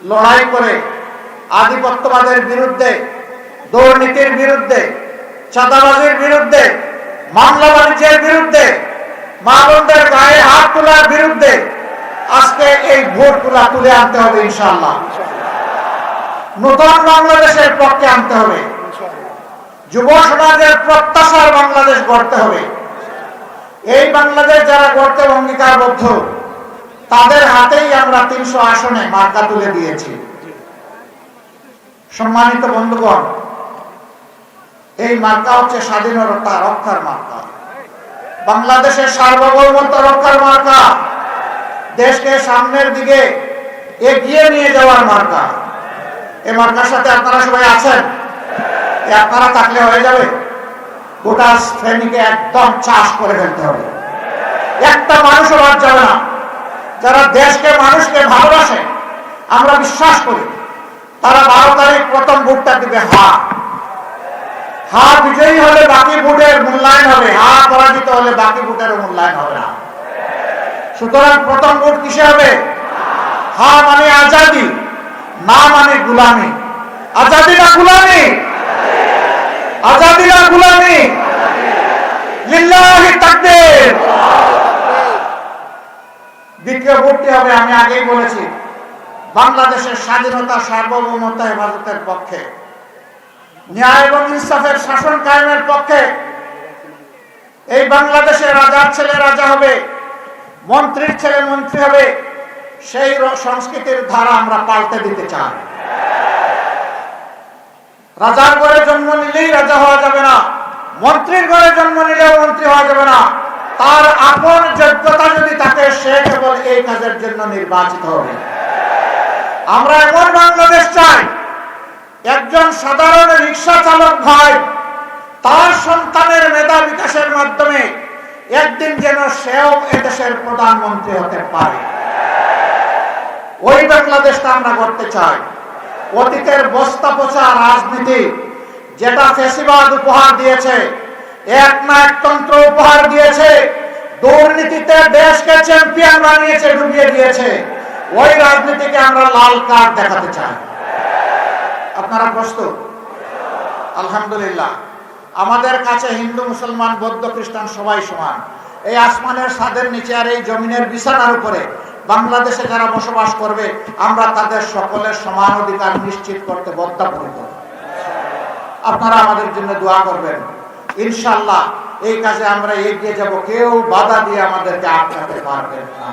লড়াই করে আধিপত্যবাদের বিরুদ্ধে, দুর্নীতির বিরুদ্ধে, চাঁদাবাজির বিরুদ্ধে, মামলা বাণিজ্যের বিরুদ্ধে, মা বোনদের গায়ে হাত তোলার বিরুদ্ধে আজকে এই ভোটগুলা তুলে আনতে হবে ইনশাআল্লাহ। নতুন বাংলাদেশের পক্ষে আনতে হবে, যুব সমাজের প্রত্যাশার বাংলাদেশ গড়তে হবে। এই বাংলাদেশ যারা গড়তে অঙ্গীকারবদ্ধ, তাদের হাতেই আমরা 300 আসনে মার্কা তুলে দিয়েছি। সম্মানিত বন্ধুগণ, এই মার্কা হচ্ছে স্বাধীনতা রক্ষার মার্কা, বাংলাদেশের সার্বভৌমত্ব রক্ষার মার্কা, দেশকে সামনের দিকে এগিয়ে নিয়ে যাওয়ার মার্কা। এই মার্কার সাথে আপনারা সবাই আছেন? আপনারা থাকলে হয়ে যাবে? গোটা শ্রেণীকে একদম চাষ করে ফেলতে হবে, একটা মানুষও বাদ যাবে না। যারা দেশকে মানুষকে ভালোবাসে, আমরা বিশ্বাস করি, তারা 12 তারিখ প্রথম ভোটটা দিবে হা। হা বিজয়ী হলে বাকি ভোটের মূল্যায়ন হবে, হা পরাজিত হলে বাকি ভোটের মূল্যায়ন হবে না। সুতরাং প্রথম ভোট কিসে হবে? হা মানে আজাদি, না মানে গুলামি। আজাদি না গুলামি? আজাদি না গুলামি? লিল্লাহি তাকবীর। দ্বিতীয় ভোটটি হবে, আমি আগেই বলেছি, বাংলাদেশের স্বাধীনতা সার্বভৌমত্ব হেফাজতের পক্ষে, ন্যায় এবং ইনসাফের শাসন কায়েমের পক্ষে। এই বাংলাদেশে রাজার ছেলে রাজা হবে, মন্ত্রীর ছেলে মন্ত্রী হবে, সেই সংস্কৃতির ধারা আমরা পাল্টে দিতে চাই। রাজার ঘরে জন্ম নিলেই রাজা হওয়া যাবে না, মন্ত্রীর ঘরে জন্ম নিলেও মন্ত্রী হওয়া যাবে না। তার আপন যোগ্যতা যদি থাকে, সে কেবল এই কাজের জন্য নির্বাচিত হবে। আমরা এমন বাংলাদেশ চাই, একজন সাধারণ রিক্সা চালক ভাই তার সন্তানের মেধা বিকাশের মাধ্যমে একদিন যেন সেও এদেশের প্রধানমন্ত্রী হতে পারে। ওই বাংলাদেশটা আমরা করতে চাই। অতীতের বস্তা পচা রাজনীতি, যেটা ফ্যাসিবাদ উপহার দিয়েছে, এক না একতন্ত্র উপহার দিয়েছে, দুর্নীতিতে দেশকে চ্যাম্পিয়ন বানিয়েছে, ডুবিয়ে দিয়েছে, ওই রাজনীতিকে আমরা লাল কার্ড দেখাতে চাই। আপনারা প্রস্তুত? আলহামদুলিল্লাহ, আমাদের কাছে হিন্দু, মুসলমান, বৌদ্ধ, খ্রিস্টান সবাই সমান। এই আসমানের ছাদের নিচে আর এই জমিনের বিছানার উপরে বাংলাদেশে যারা বসবাস করবে, আমরা তাদের সকলের সমান অধিকার নিশ্চিত করতে বদ্ধপরিকর। আপনারা আমাদের জন্য দোয়া করবেন, ইনশাআল্লাহ এই কাজে আমরা এগিয়ে যাব, কেউ বাধা দিয়ে আমাদেরকে আটকাতে পারবেন না।